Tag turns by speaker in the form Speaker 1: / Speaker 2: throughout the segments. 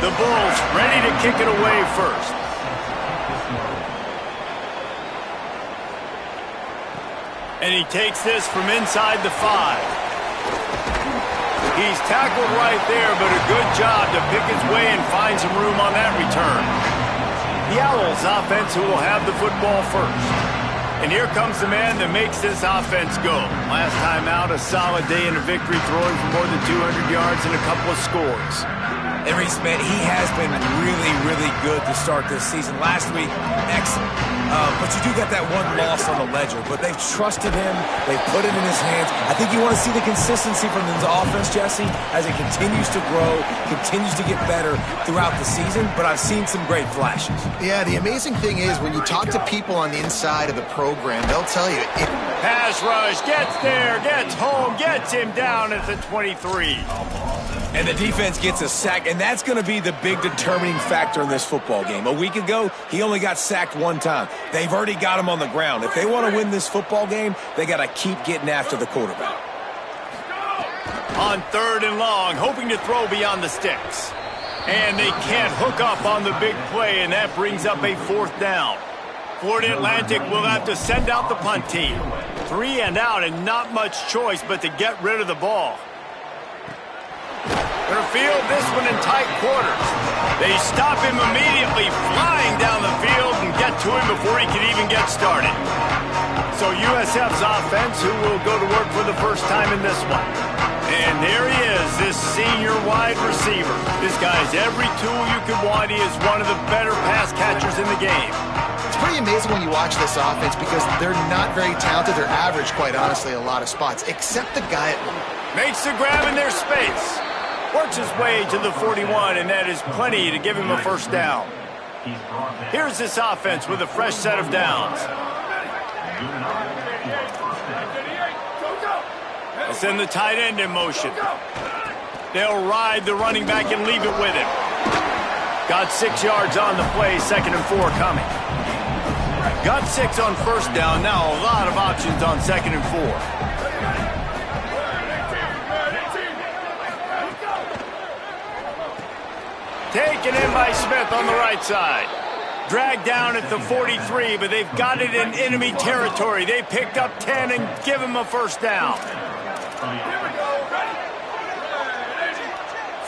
Speaker 1: The Bulls ready to kick it away first. And he takes this from inside the 5. He's tackled right there, but a good job to pick his way and find some room on that return. The Owls offense who will have the football first. And here comes the man that makes this offense go. Last time out, a solid day in a victory, throwing for more than 200 yards and a couple of scores.
Speaker 2: And Reese, man, he has been really, really good to start this season. Last week, excellent. But you do get that one loss on the ledger. But they've trusted him. They've put it in his hands. I think you want to see the consistency from his offense, Jesse, as it continues to grow, continues to get better throughout the season. But I've seen some great flashes.
Speaker 3: Yeah, the amazing thing is when you talk to people on the inside of the program, they'll tell you.
Speaker 1: Pass rush, gets there, gets home, gets him down at the 23.
Speaker 2: And the defense gets a sack, and that's going to be the big determining factor in this football game. A week ago, he only got sacked one time. They've already got him on the ground. If they want to win this football game, they got to keep getting after the quarterback.
Speaker 1: On 3rd and long, hoping to throw beyond the sticks. And they can't hook up on the big play, and that brings up a 4th down. Florida Atlantic will have to send out the punt team. 3 and out, and not much choice but to get rid of the ball. They'll field this one in tight quarters. They stop him immediately, flying down the field and get to him before he can even get started. So USF's offense, who will go to work for the first time in this one. And there he is, this senior wide receiver. This guy's every tool you could want. He is one of the better pass catchers in the game.
Speaker 3: It's pretty amazing when you watch this offense because they're not very talented. They're average, quite honestly, in a lot of spots, except the guy at...
Speaker 1: Makes the grab in their space. Works his way to the 41, and that is plenty to give him a first down. Here's this offense with a fresh set of downs. They send the tight end in motion. They'll ride the running back and leave it with him. Got 6 yards on the play, 2nd and 4 coming. Got 6 on first down, now a lot of options on 2nd and 4. Taken in by Smith on the right side. Dragged down at the 43, but they've got it in enemy territory. They picked up 10 and give him a first down.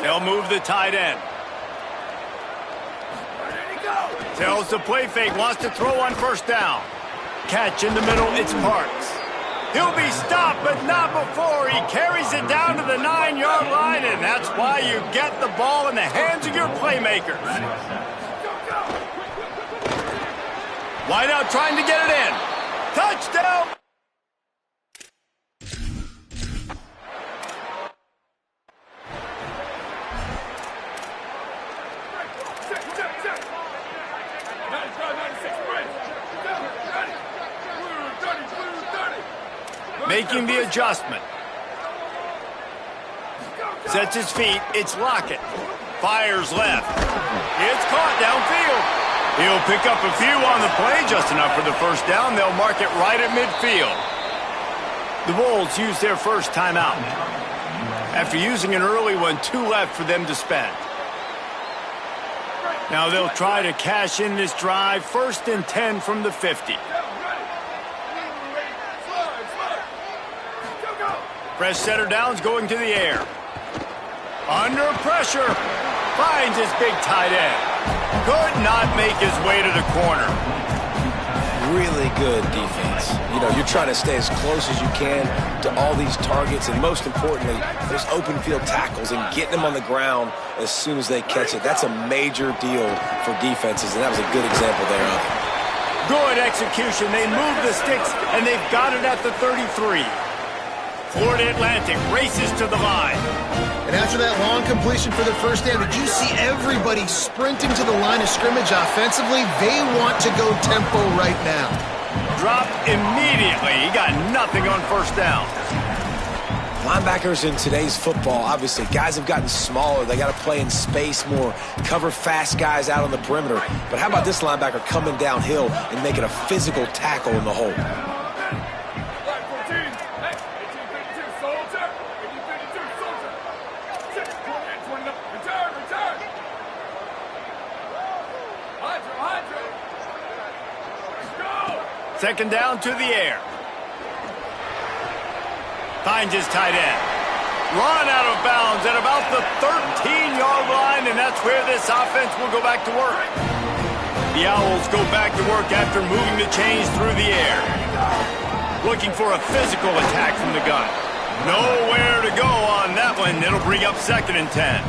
Speaker 1: They'll move the tight end. Tells the play fake, wants to throw on first down. Catch in the middle, it's Parks. He'll be stopped, but not before. He carries it down to the 9-yard line, and that's why you get the ball in the hands of your playmakers. Wideout trying to get it in. Touchdown! Making the adjustment. Sets his feet. It's Lockett. Fires left. It's caught downfield. He'll pick up a few on the play, just enough for the first down. They'll mark it right at midfield. The Bulls use their first timeout. After using an early one, 2 left for them to spend. Now they'll try to cash in this drive. 1st and 10 from the 50. Fresh setter downs going to the air. Under pressure. Finds his big tight end. Could not make his way to the corner.
Speaker 2: Really good defense. You know, you're trying to stay as close as you can to all these targets, and most importantly, those open field tackles and getting them on the ground as soon as they catch it. That's a major deal for defenses, and that was a good example there of it.
Speaker 1: Good execution. They move the sticks, and they've got it at the 33. Florida Atlantic races to the line.
Speaker 3: And after that long completion for the first down, did you see everybody sprinting to the line of scrimmage offensively? They want to go tempo right now.
Speaker 1: Dropped immediately. He got nothing on first down.
Speaker 2: Linebackers in today's football, obviously, guys have gotten smaller. They got to play in space more, cover fast guys out on the perimeter. But how about this linebacker coming downhill and making a physical tackle in the hole?
Speaker 1: Second down to the air. Finds his tight end. Run out of bounds at about the 13-yard line, and that's where this offense will go back to work. The Owls go back to work after moving the chains through the air. Looking for a physical attack from the gun. Nowhere to go on that one. It'll bring up 2nd and 10.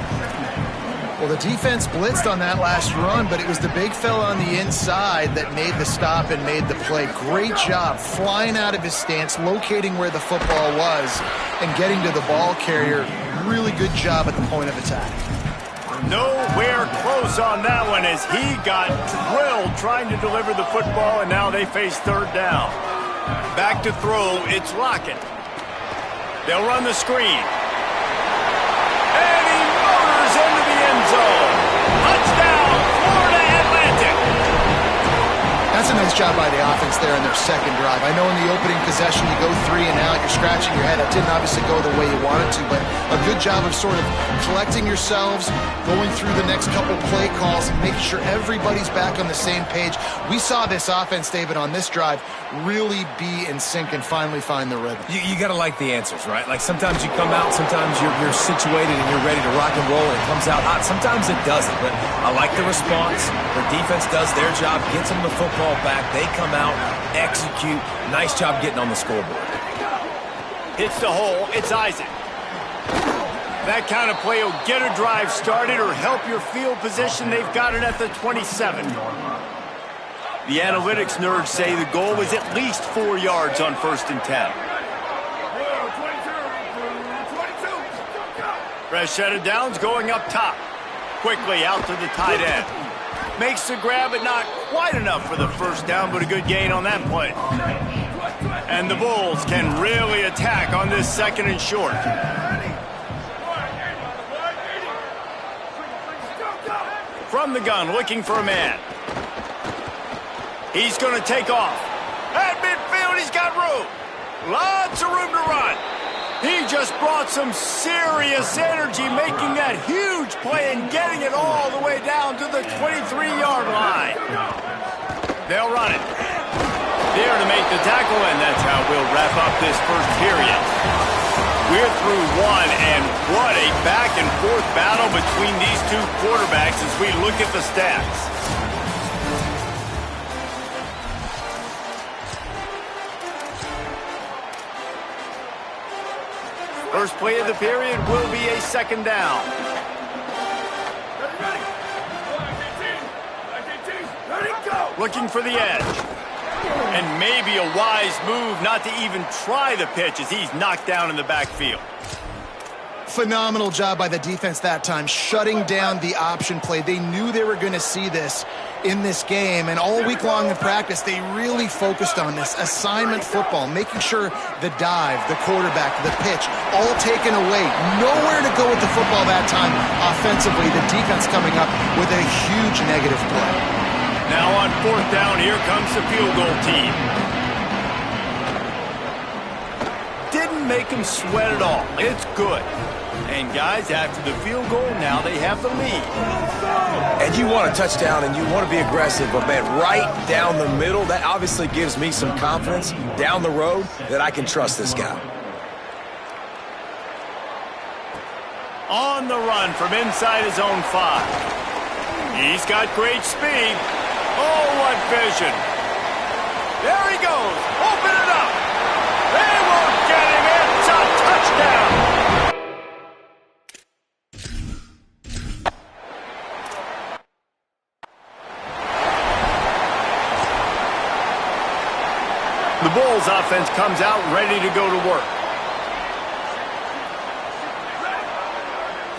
Speaker 3: Well, the defense blitzed on that last run, but it was the big fella on the inside that made the stop and made the play. Great job flying out of his stance, locating where the football was, and getting to the ball carrier. Really good job at the point of attack.
Speaker 1: Nowhere close on that one as he got drilled trying to deliver the football, and now they face 3rd down. Back to throw, it's Lockett. They'll run the screen. And he motors into the end zone. Touchdown, Florida Atlantic.
Speaker 3: That's a nice job by the offense there in their second drive. I know in the opening possession you go 3 and out, you're scratching your head. That didn't obviously go the way you wanted to, but a good job of sort of collecting yourselves, going through the next couple play calls, and making sure everybody's back on the same page. We saw this offense, David, on this drive really be in sync and finally find the rhythm.
Speaker 2: You got to like the answers, right? Like sometimes you come out, sometimes you're situated and you're ready to rock and roll and it comes out hot. Sometimes it doesn't, but I like the response. Their defense does their job, gets them the football back. They come out, execute. Nice job getting on the scoreboard.
Speaker 1: Hits the hole. It's Isaac. That kind of play will get a drive started or help your field position. They've got it at the 27. The analytics nerds say the goal was at least 4 yards on 1st and 10. Fresh set of downs going up top. Quickly out to the tight end. Makes the grab, but not quite enough for the 1st down, but a good gain on that play. And the Bulls can really attack on this 2nd and short. From the gun, looking for a man. He's going to take off. At midfield, he's got room. Lots of room to run. He just brought some serious energy, making that huge play and getting it all the way down to the 23-yard line. They'll run it. There to make the tackle, and that's how we'll wrap up this 1st period. We're through 1, and what a back-and-forth battle between these two quarterbacks as we look at the stats. First play of the period will be a 2nd down. Looking for the edge. And maybe a wise move not to even try the pitch as he's knocked down in the backfield.
Speaker 3: Phenomenal job by the defense that time, shutting down the option play. They knew they were going to see this in this game, and all week long in practice, they really focused on this assignment football, making sure the dive, the quarterback, the pitch, all taken away. Nowhere to go with the football that time offensively. The defense coming up with a huge negative play.
Speaker 1: Now on 4th down, here comes the field goal team. Didn't make him sweat at all. It's good. And guys, after the field goal, now they have the lead.
Speaker 2: And you want a touchdown and you want to be aggressive, but man, right down the middle, that obviously gives me some confidence down the road that I can trust this guy.
Speaker 1: On the run from inside his own 5. He's got great speed. Oh, what vision. There he goes. Open it up. They won't get him. It's a touchdown. The Bulls offense comes out ready to go to work.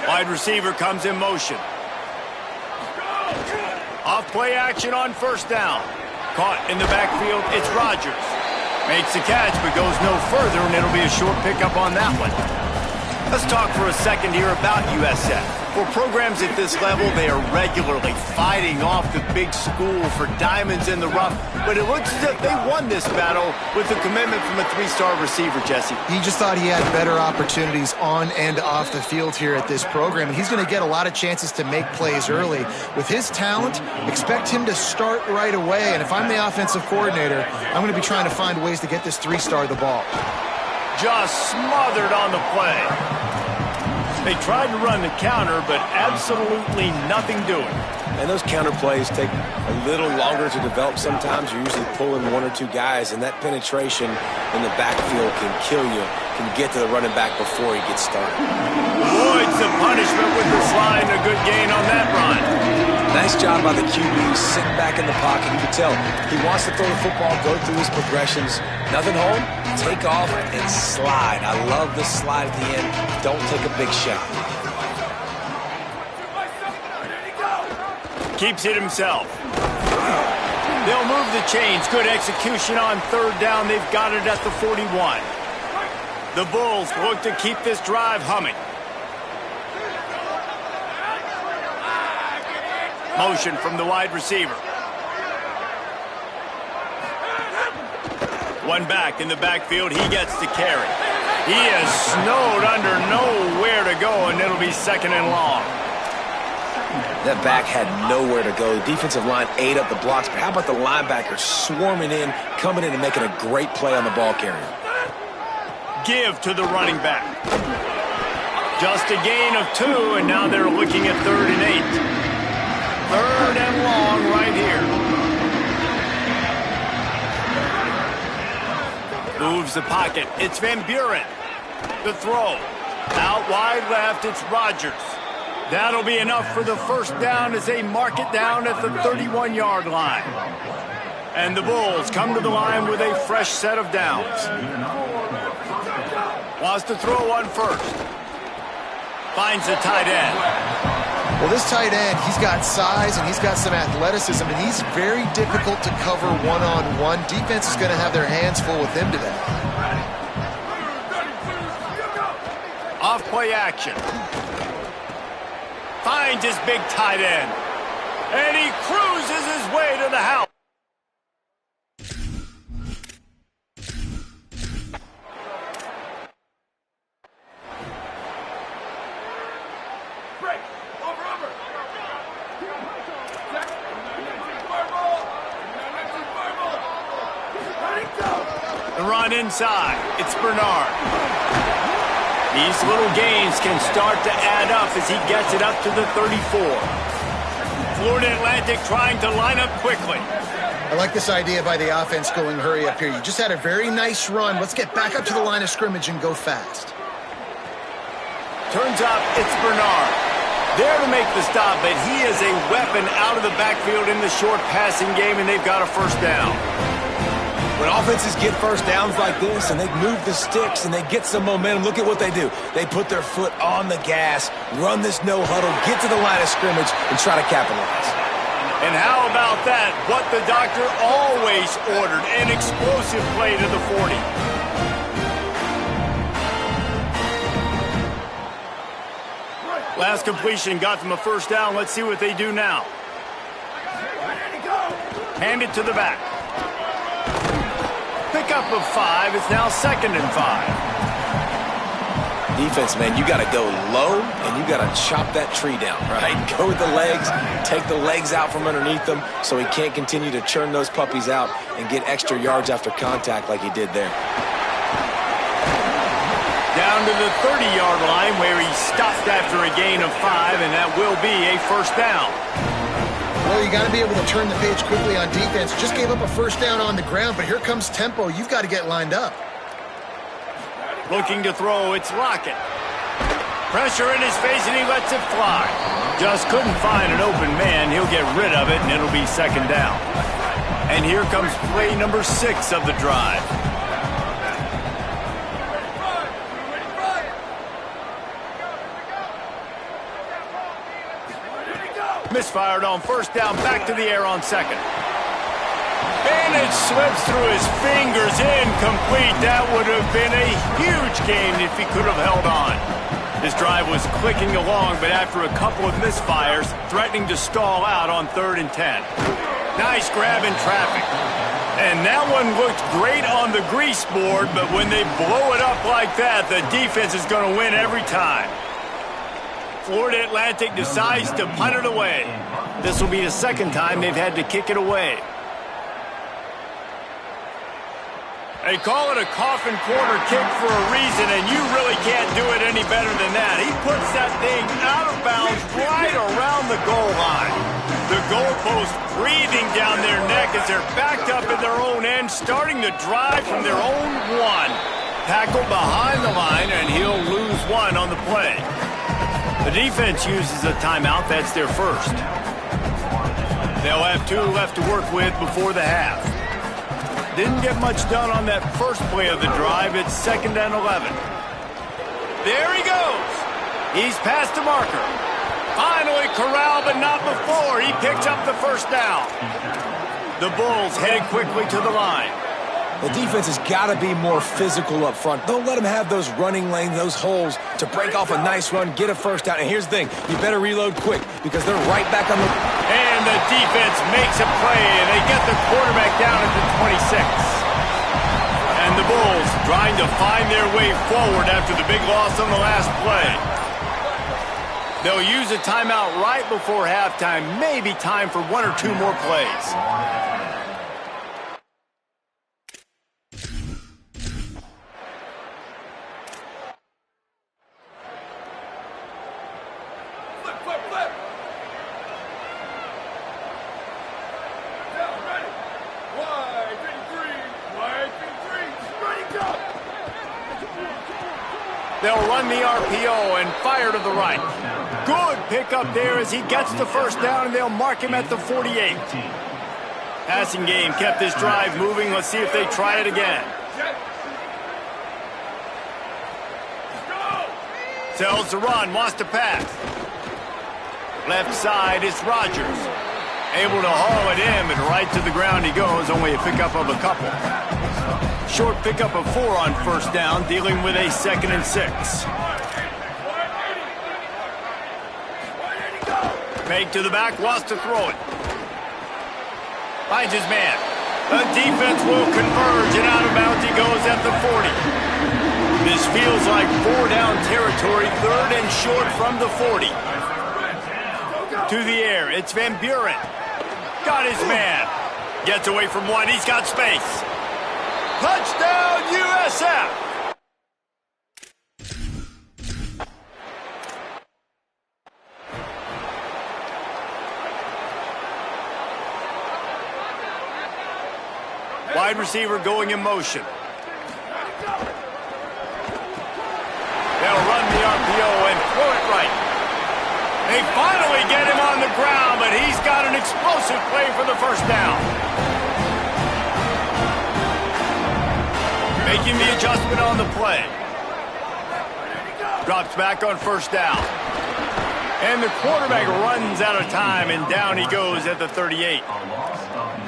Speaker 1: Wide receiver comes in motion. Off play action on 1st down. Caught in the backfield, it's Rodgers. Makes the catch but goes no further, and it'll be a short pickup on that one. Let's talk for a second here about USF. For programs at this level, they are regularly fighting off the big school for diamonds in the rough, but it looks as if they won this battle with the commitment from a three-star receiver, Jesse.
Speaker 3: He just thought he had better opportunities on and off the field here at this program. He's going to get a lot of chances to make plays early. With his talent, expect him to start right away, and if I'm the offensive coordinator, I'm going to be trying to find ways to get this three-star the ball.
Speaker 1: Just smothered on the play. They tried to run the counter, but absolutely nothing doing.
Speaker 2: And those counter plays take a little longer to develop sometimes. You're usually pulling one or two guys, and that penetration in the backfield can kill you, can get to the running back before he gets started.
Speaker 1: Avoids the punishment with the slide and a good gain on that run.
Speaker 2: Nice job by the QB sitting back in the pocket. You can tell he wants to throw the football, go through his progressions. Nothing home, take off and slide. I love the slide at the end. Don't take a big shot.
Speaker 1: Keeps it himself. They'll move the chains. Good execution on third down. They've got it at the 41. The Bulls look to keep this drive humming. Motion from the wide receiver. One back in the backfield. He gets the carry. He is snowed under, nowhere to go, and it'll be second and long.
Speaker 2: That back had nowhere to go. The defensive line ate up the blocks, but how about the linebackers swarming in, coming in and making a great play on the ball carrier?
Speaker 1: Give to the running back. Just a gain of 2, and now they're looking at 3rd and 8. 3rd and long right here. Moves the pocket. It's Van Buren. The throw. Out wide left, it's Rodgers. That'll be enough for the first down as they mark it down at the 31-yard line. And the Bulls come to the line with a fresh set of downs. Wants to throw one first. Finds the tight end.
Speaker 3: Well, this tight end, he's got size and he's got some athleticism, and he's very difficult to cover one-on-one. Defense is going to have their hands full with him today.
Speaker 1: Off-play action. Finds his big tight end. And he cruises his way to the house. The run inside. It's Bernard. These little gains can start to add up as he gets it up to the 34. Florida Atlantic trying to line up quickly.
Speaker 3: I like this idea by the offense going hurry up here. You just had a very nice run. Let's get back up to the line of scrimmage and go fast.
Speaker 1: Turns up, it's Bernard. There to make the stop, but he is a weapon out of the backfield in the short passing game, and they've got a first down.
Speaker 2: When offenses get first downs like this and they move the sticks and they get some momentum, look at what they do. They put their foot on the gas, run this no huddle, get to the line of scrimmage, and try to capitalize.
Speaker 1: And how about that? What the doctor always ordered, an explosive play to the 40. Last completion got them a first down. Let's see what they do now. Hand it to the back. Pickup of 5. It's now 2nd and 5.
Speaker 2: Defense, man, you got to go low and you got to chop that tree down, right? Go with the legs, take the legs out from underneath them so he can't continue to churn those puppies out and get extra yards after contact like he did there.
Speaker 1: Down to the 30-yard line where he stopped after a gain of 5, and that will be a first down.
Speaker 3: Well, you got to be able to turn the page quickly on defense. Just gave up a first down on the ground, but here comes tempo. You've got to get lined up.
Speaker 1: Looking to throw, it's Lockett. Pressure in his face, and he lets it fly. Just couldn't find an open man. He'll get rid of it, and it'll be second down. And here comes play number 6 of the drive. Misfired on first down, back to the air on second. And it slips through his fingers, incomplete. That would have been a huge gain if he could have held on. This drive was clicking along, but after a couple of misfires, threatening to stall out on 3rd and 10. Nice grab in traffic. And that one looked great on the grease board, but when they blow it up like that, the defense is going to win every time. Florida Atlantic decides to punt it away. This will be the second time they've had to kick it away. They call it a coffin corner kick for a reason, and you really can't do it any better than that. He puts that thing out of bounds right around the goal line. The goalpost breathing down their neck as they're backed up in their own end, starting to drive from their own 1. Tackled behind the line, and he'll lose 1 on the play. The defense uses a timeout. That's their first. They'll have 2 left to work with before the half. Didn't get much done on that first play of the drive. It's 2nd and 11. There he goes. He's past the marker. Finally corralled, but not before. He picks up the first down. The Bulls head quickly to the line.
Speaker 2: The defense has got to be more physical up front. Don't let them have those running lanes, those holes to break off a nice run, get a first down. And here's the thing, you better reload quick because they're right back on the...
Speaker 1: And the defense makes a play, and they get the quarterback down at the 26. And the Bulls trying to find their way forward after the big loss on the last play. They'll use a timeout right before halftime, maybe time for 1 or 2 more plays. They'll run the RPO and fire to the right. Good pickup there as he gets the first down, and they'll mark him at the 48. Passing game kept this drive moving. Let's see if they try it again. Sells the run, wants to pass. Left side is Rodgers. Able to haul it in, but right to the ground he goes. Only a pickup of a couple. Short pickup of 4 on first down, dealing with a 2nd and 6. Fake to the back, wants to throw it. Finds his man. The defense will converge, and out of bounds he goes at the 40. This feels like 4-down territory, 3rd and short from the 40. To the air, it's Van Buren. Got his man. Gets away from 1, he's got space. Touchdown, USF! Wide receiver going in motion. They'll run the RPO and throw it right. They finally get him on the ground, but he's got an explosive play for the first down. Making the adjustment on the play. Drops back on first down. And the quarterback runs out of time, and down he goes at the 38.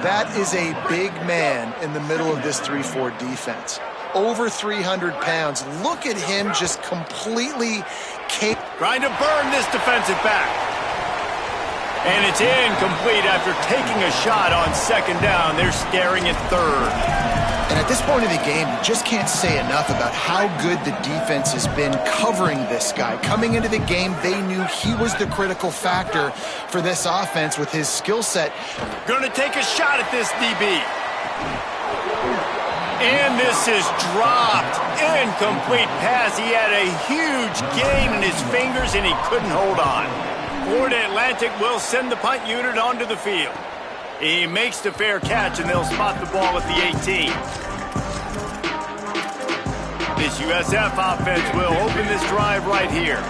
Speaker 3: That is a big man in the middle of this 3-4 defense. Over 300 pounds. Look at him just completely
Speaker 1: trying to burn this defensive back. And it's incomplete after taking a shot on 2nd down. They're staring at 3rd.
Speaker 3: And at this point in the game, you just can't say enough about how good the defense has been covering this guy. Coming into the game, they knew he was the critical factor for this offense with his skill set.
Speaker 1: Going to take a shot at this DB. And this is dropped. Incomplete pass. He had a huge gain in his fingers, and he couldn't hold on. Florida Atlantic will send the punt unit onto the field. He makes the fair catch, and they'll spot the ball at the 18. This USF offense will open this drive right here.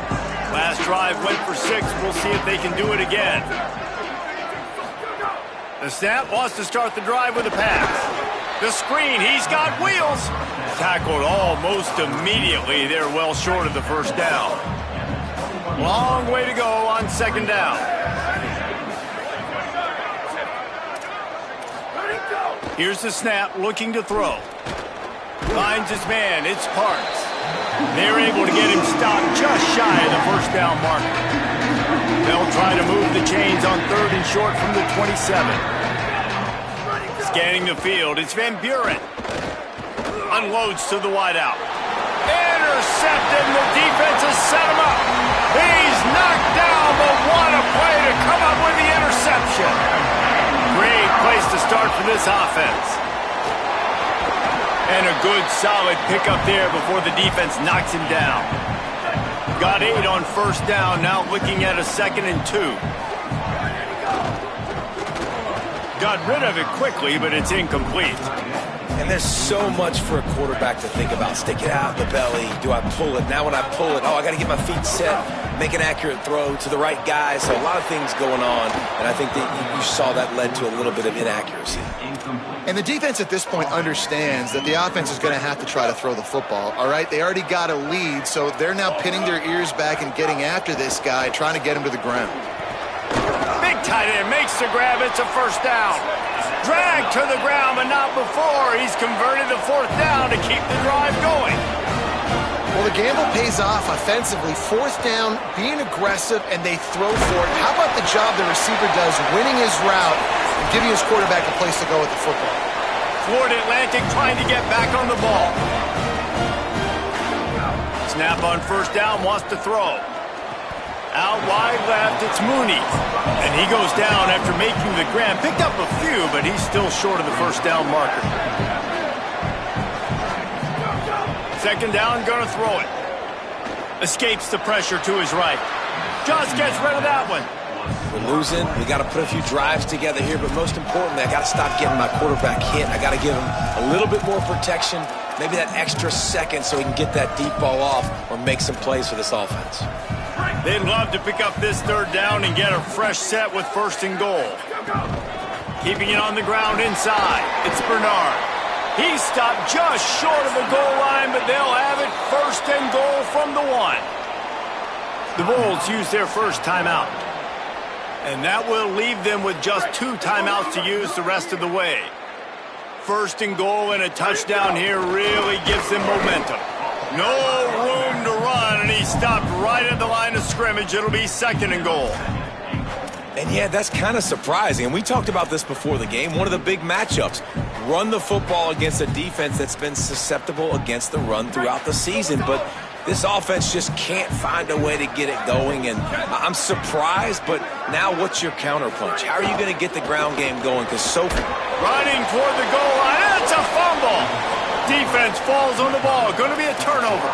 Speaker 1: Last drive went for 6. We'll see if they can do it again. The snap wants to start the drive with a pass. The screen, he's got wheels. Tackled almost immediately. They're well short of the first down. Long way to go on 2nd down. Here's the snap, looking to throw. Finds his man, it's Parks. They're able to get him stopped just shy of the first down marker. They'll try to move the chains on 3rd and short from the 27. Scanning the field, it's Van Buren. Unloads to the wideout. Intercepted, and the defense has set him up. He's knocked down, but what a play to come up with the interception. Great place to start for this offense. And a good, solid pickup there before the defense knocks him down. Got 8 on first down, now looking at a 2nd and 2. Got rid of it quickly, but it's incomplete.
Speaker 2: And there's so much for a quarterback to think about. Stick it out in the belly. Do I pull it? Now when I pull it, I got to get my feet set, make an accurate throw to the right guy. So a lot of things going on, and I think that you saw that led to a little bit of inaccuracy.
Speaker 3: And the defense at this point understands that the offense is going to have to try to throw the football, all right? They already got a lead, so they're now pinning their ears back and getting after this guy, trying to get him to the ground.
Speaker 1: Big tight end makes the grab. It's a first down. Dragged to the ground, but not before. He's converted the 4th down to keep the drive going.
Speaker 3: Well, the gamble pays off offensively. 4th down, being aggressive, and they throw for it. How about the job the receiver does winning his route and giving his quarterback a place to go with the football?
Speaker 1: Florida Atlantic trying to get back on the ball. Snap on first down, wants to throw. Out wide left, it's Mooney. And he goes down after making the grab. Picked up a few, but he's still short of the first down marker. 2nd down, gonna throw it. Escapes the pressure to his right. Just gets rid of that one.
Speaker 2: We're losing. We got to put a few drives together here, but most importantly, I got to stop getting my quarterback hit. I got to give him a little bit more protection, maybe that extra second so he can get that deep ball off or make some plays for this offense.
Speaker 1: They'd love to pick up this 3rd down and get a fresh set with 1st and goal. Keeping it on the ground inside. It's Bernard. He's stopped just short of the goal line, but they'll have it 1st and goal from the 1. The Bulls use their first timeout. And that will leave them with just 2 timeouts to use the rest of the way. 1st and goal and a touchdown here really gives them momentum. No room to run, and he stopped right at the line of scrimmage. It'll be 2nd and goal.
Speaker 2: And yeah, that's kind of surprising. And we talked about this before the game. One of the big matchups. Run the football against a defense that's been susceptible against the run throughout the season. But this offense just can't find a way to get it going. And I'm surprised, but now what's your counterpunch? How are you going to get the ground game going? Because so
Speaker 1: running toward the goal line, it's a fumble. Defense falls on the ball. Going to be a turnover.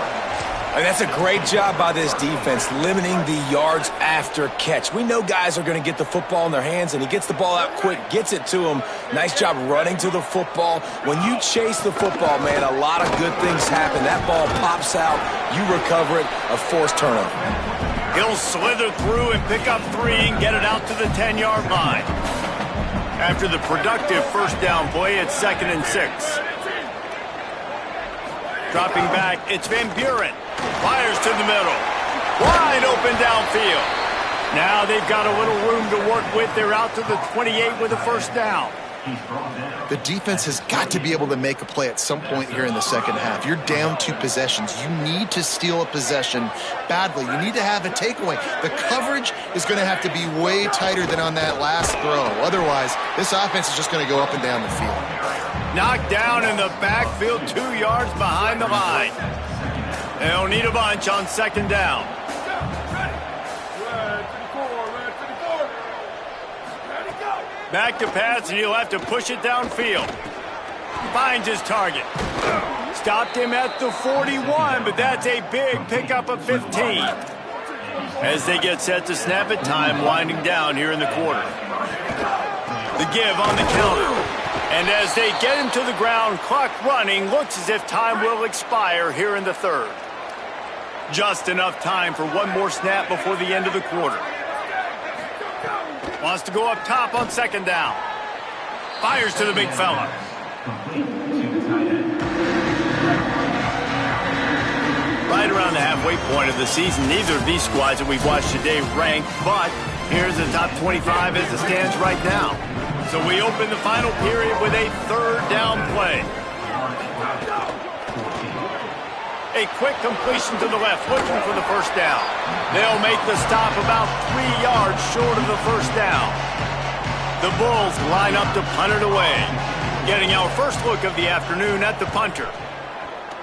Speaker 2: And that's a great job by this defense, limiting the yards after catch. We know guys are going to get the football in their hands, and he gets the ball out quick, gets it to him. Nice job running to the football. When you chase the football, man, a lot of good things happen. That ball pops out, you recover it, a forced turnover.
Speaker 1: He'll slither through and pick up 3 and get it out to the 10-yard line. After the productive first down play, it's 2nd and 6. Dropping back, it's Van Buren. Fires to the middle. Wide open downfield. Now they've got a little room to work with. They're out to the 28 with a first down.
Speaker 3: The defense has got to be able to make a play at some point here in the second half. You're down 2 possessions. You need to steal a possession badly. You need to have a takeaway. The coverage is going to have to be way tighter than on that last throw. Otherwise, this offense is just going to go up and down the field.
Speaker 1: Knocked down in the backfield, 2 yards behind the line. They'll need a bunch on 2nd down. Back to pass, and he'll have to push it downfield. Finds his target. Stopped him at the 41, but that's a big pickup of 15. As they get set to snap it, time winding down here in the quarter. The give on the counter. And as they get him to the ground, clock running, looks as if time will expire here in the 3rd. Just enough time for one more snap before the end of the quarter. Wants to go up top on 2nd down. Fires to the big fella. Right around the halfway point of the season, neither of these squads that we've watched today ranked, but here's the top 25 as it stands right now. So we open the final period with a 3rd down play. A quick completion to the left, looking for the first down. They'll make the stop about 3 yards short of the first down. The Bulls line up to punt it away. Getting our first look of the afternoon at the punter.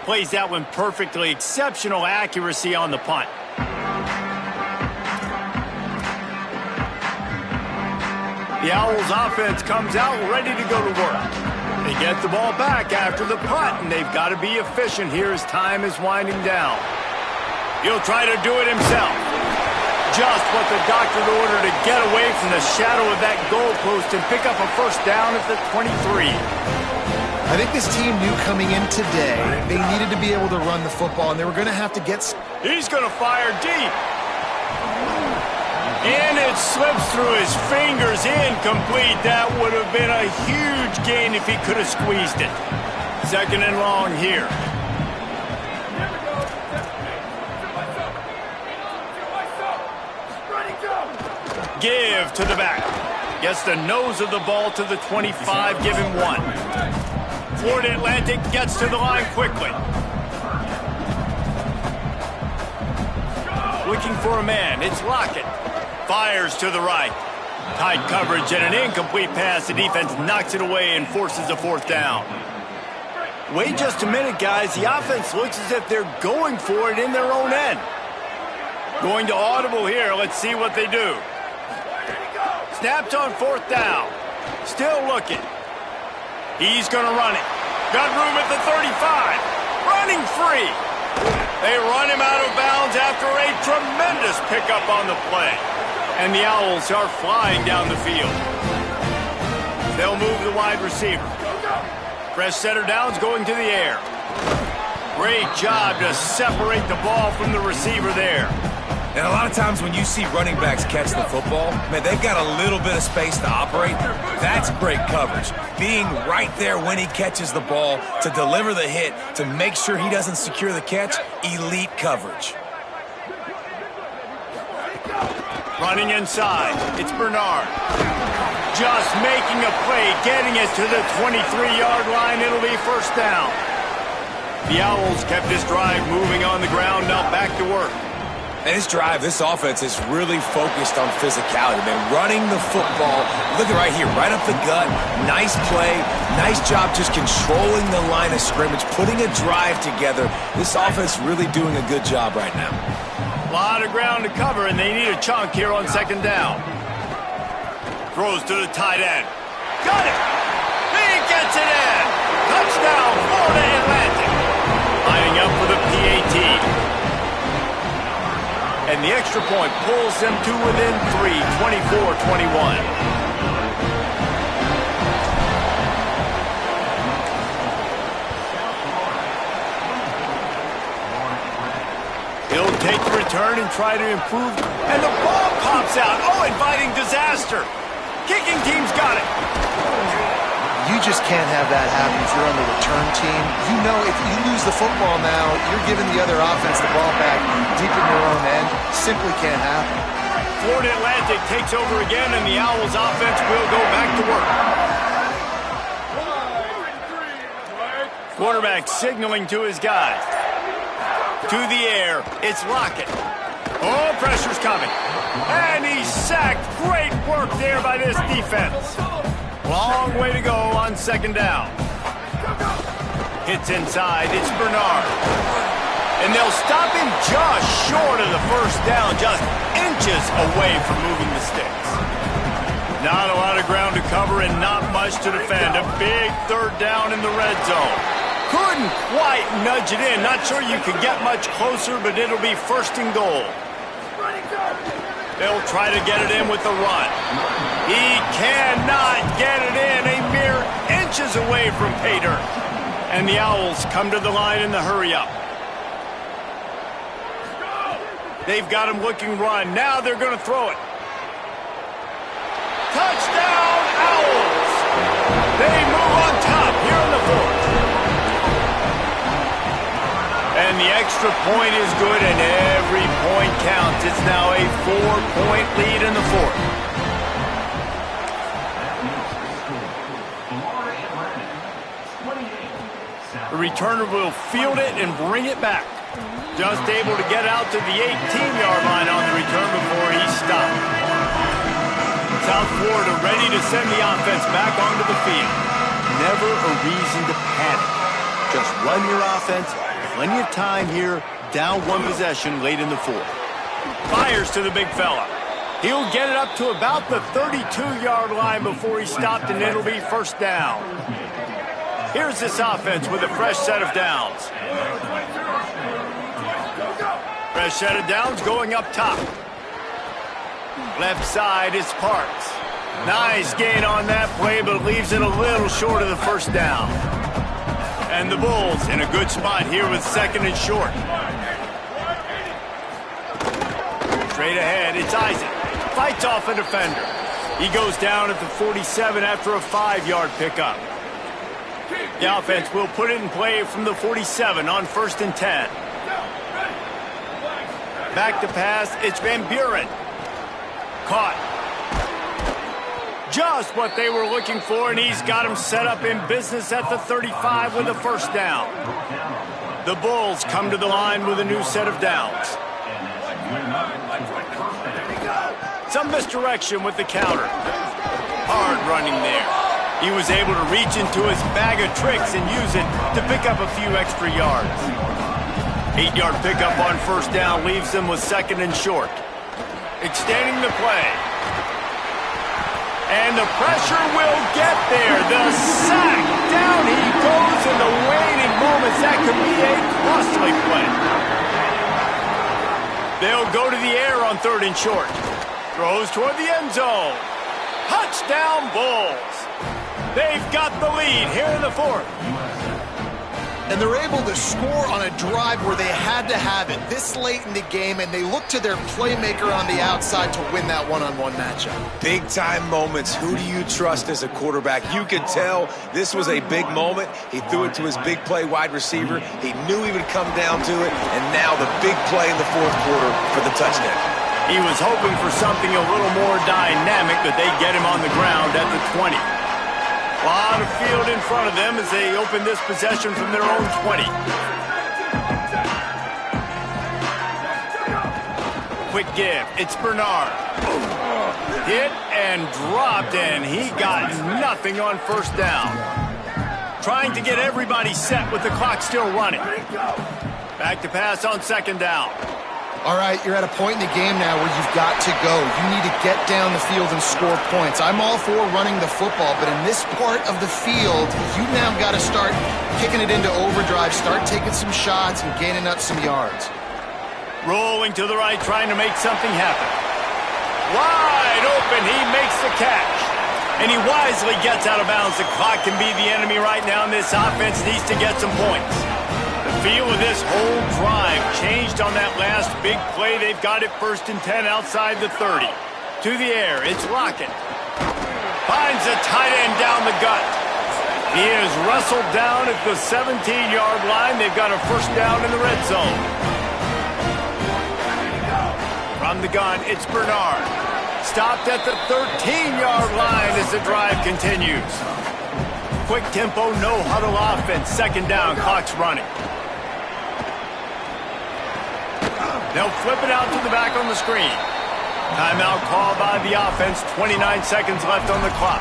Speaker 1: Plays that one perfectly. Exceptional accuracy on the punt. The Owls offense comes out ready to go to work. They get the ball back after the punt, and they've got to be efficient here as time is winding down. He'll try to do it himself. Just what the doctor ordered to get away from the shadow of that goalpost and pick up a first down at the 23.
Speaker 3: I think this team knew coming in today they needed to be able to run the football, and they were going to have to get...
Speaker 1: He's going to fire deep. And it slips through his fingers, incomplete. That would have been a huge gain if he could have squeezed it. Second and long here. Give to the back. Gets the nose of the ball to the 25, give him 1. Florida Atlantic gets to the line quickly. Looking for a man, it's Lockett. Fires to the right. Tight coverage and an incomplete pass. The defense knocks it away and forces a fourth down. Wait just a minute, guys. The offense looks as if they're going for it in their own end. Going to audible here. Let's see what they do. Snapped on fourth down. Still looking. He's going to run it. Got room at the 35. Running free. They run him out of bounds after a tremendous pickup on the play. And the Owls are flying down the field. They'll move the wide receiver. Fresh setter downs going to the air. Great job to separate the ball from the receiver there.
Speaker 2: And a lot of times when you see running backs catch the football, man, they've got a little bit of space to operate. That's great coverage. Being right there when he catches the ball to deliver the hit, to make sure he doesn't secure the catch, elite coverage.
Speaker 1: Running inside, it's Bernard. Just making a play, getting it to the 23-yard line. It'll be first down. The Owls kept this drive moving on the ground, now back to work.
Speaker 2: And this drive, this offense is really focused on physicality, man. Running the football, look at right here, right up the gut. Nice play, nice job just controlling the line of scrimmage, putting a drive together. This offense really doing a good job right now.
Speaker 1: A lot of ground to cover, and they need a chunk here on second down. Throws to the tight end. Got it! He gets it in! Touchdown, Florida Atlantic! Lining up for the PAT. And the extra point pulls them to within 3, 24-21. He'll take the return and try to improve. And the ball pops out. Oh, inviting disaster. Kicking team's got it.
Speaker 3: You just can't have that happen if you're on the return team. You know if you lose the football now, you're giving the other offense the ball back deep in your own end. Simply can't happen.
Speaker 1: Florida Atlantic takes over again, and the Owls offense will go back to work. Quarterback signaling to his guys. To the air, it's Lockett. Oh, pressure's coming. And he's sacked. Great work there by this defense. Long way to go on second down. Hits inside, it's Bernard. And they'll stop him just short of the first down, just inches away from moving the sticks. Not a lot of ground to cover and not much to defend. A big third down in the red zone. Couldn't quite nudge it in. Not sure you could get much closer, but it'll be first and goal. They'll try to get it in with the run. He cannot get it in. A mere inches away from pay dirt. And the Owls come to the line in the hurry-up. They've got him looking run. Now they're going to throw it. Touchdown, Owls! They move on top here in the fourth. And the extra point is good, and every point counts. It's now a 4-point lead in the fourth. The returner will field it and bring it back. Just able to get out to the 18-yard line on the return before he stopped. South Florida ready to send the offense back onto the field.
Speaker 4: Never a reason to panic. Just run your offense. Plenty of time here. Down one possession late in the fourth.
Speaker 1: Fires to the big fella. He'll get it up to about the 32-yard line before he stopped, and it'll be first down. Here's this offense with a fresh set of downs. Fresh set of downs going up top. Left side is Parks. Nice gain on that play, but leaves it a little short of the first down. And the Bulls in a good spot here with second and short. Straight ahead, it's Isaac. Fights off a defender. He goes down at the 47 after a 5-yard pickup. The offense will put it in play from the 47 on 1st and 10. Back to pass, it's Van Buren. Caught. Just what they were looking for, and he's got him set up in business at the 35 with a first down. The Bulls come to the line with a new set of downs. Some misdirection with the counter. Hard running there. He was able to reach into his bag of tricks and use it to pick up a few extra yards. 8-yard pickup on first down leaves them with second and short. Extending the play. And the pressure will get there. The sack. Down he goes in the waning moments. That could be a costly play. They'll go to the air on 3rd and short. Throws toward the end zone. Touchdown Bulls. They've got the lead here in the 4th.
Speaker 3: And they're able to score on a drive where they had to have it this late in the game, and they look to their playmaker on the outside to win that one-on-one matchup.
Speaker 2: Big-time moments. Who do you trust as a quarterback? You could tell this was a big moment. He threw it to his big play wide receiver. He knew he would come down to it, and now the big play in the 4th quarter for the touchdown.
Speaker 1: He was hoping for something a little more dynamic, but they get him on the ground at the 20. A lot of field in front of them as they open this possession from their own 20. Quick give. It's Bernard. Hit and dropped, and he got nothing on first down. Trying to get everybody set with the clock still running. Back to pass on 2nd down.
Speaker 3: All right, you're at a point in the game now where you've got to go. You need to get down the field and score points. I'm all for running the football, but in this part of the field, you now got to start kicking it into overdrive, start taking some shots and gaining up some yards.
Speaker 1: Rolling to the right, trying to make something happen. Wide open, he makes the catch. And he wisely gets out of bounds. The clock can be the enemy right now, and this offense needs to get some points. The feel of this whole drive changed on that last big play. They've got it 1st and 10 outside the 30. To the air, it's Lockett. Finds a tight end down the gut. He is wrestled down at the 17-yard line. They've got a first down in the red zone. From the gun, it's Bernard. Stopped at the 13-yard line as the drive continues. Quick tempo, no huddle offense. 2nd down, clock's running. They'll flip it out to the back on the screen. Timeout called by the offense. 29 seconds left on the clock.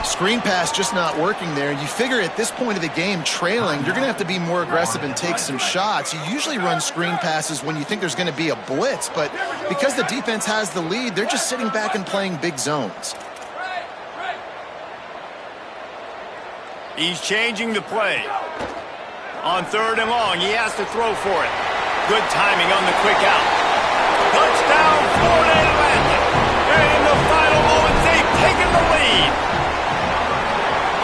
Speaker 3: Screen pass just not working there. You figure at this point of the game, trailing, you're going to have to be more aggressive and take some shots. You usually run screen passes when you think there's going to be a blitz, but because the defense has the lead, they're just sitting back and playing big zones.
Speaker 1: He's changing the play. On 3rd and long, he has to throw for it. Good timing on the quick out. Touchdown, Florida Atlantic. And in the final moments, they've taken the lead.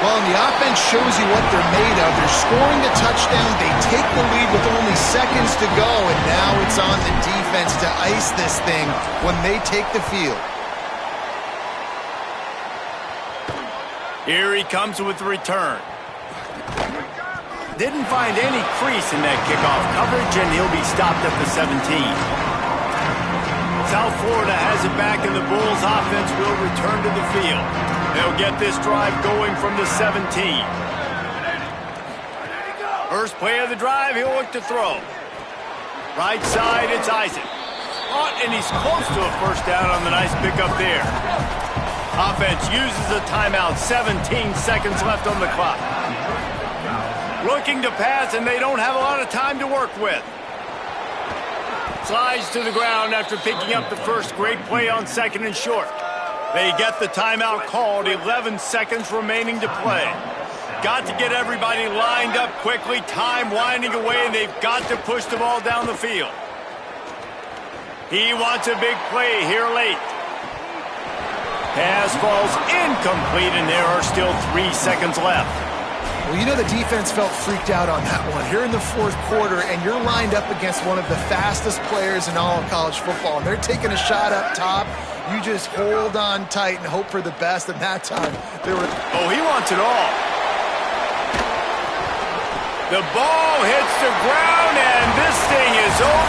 Speaker 3: Well, and the offense shows you what they're made of. They're scoring a touchdown. They take the lead with only seconds to go, and now it's on the defense to ice this thing when they take the field.
Speaker 1: Here he comes with the return. Didn't find any crease in that kickoff coverage, and he'll be stopped at the 17. South Florida has it back, and the Bulls offense will return to the field. They'll get this drive going from the 17. First play of the drive, he'll look to throw. Right side, it's Isaac. Oh, and he's close to a first down on the nice pickup there. Offense uses a timeout, 17 seconds left on the clock. Looking to pass, and they don't have a lot of time to work with. Slides to the ground after picking up the first. Great play on second and short. They get the timeout called, 11 seconds remaining to play. Got to get everybody lined up quickly, time winding away, and they've got to push the ball down the field. He wants a big play here late. Pass falls incomplete, and there are still 3 seconds left.
Speaker 3: Well, you know the defense felt freaked out on that one. Here in the fourth quarter, and you're lined up against one of the fastest players in all of college football, and they're taking a shot up top. You just hold on tight and hope for the best, and that time there were...
Speaker 1: Oh, he wants it all. The ball hits the ground, and this thing is over.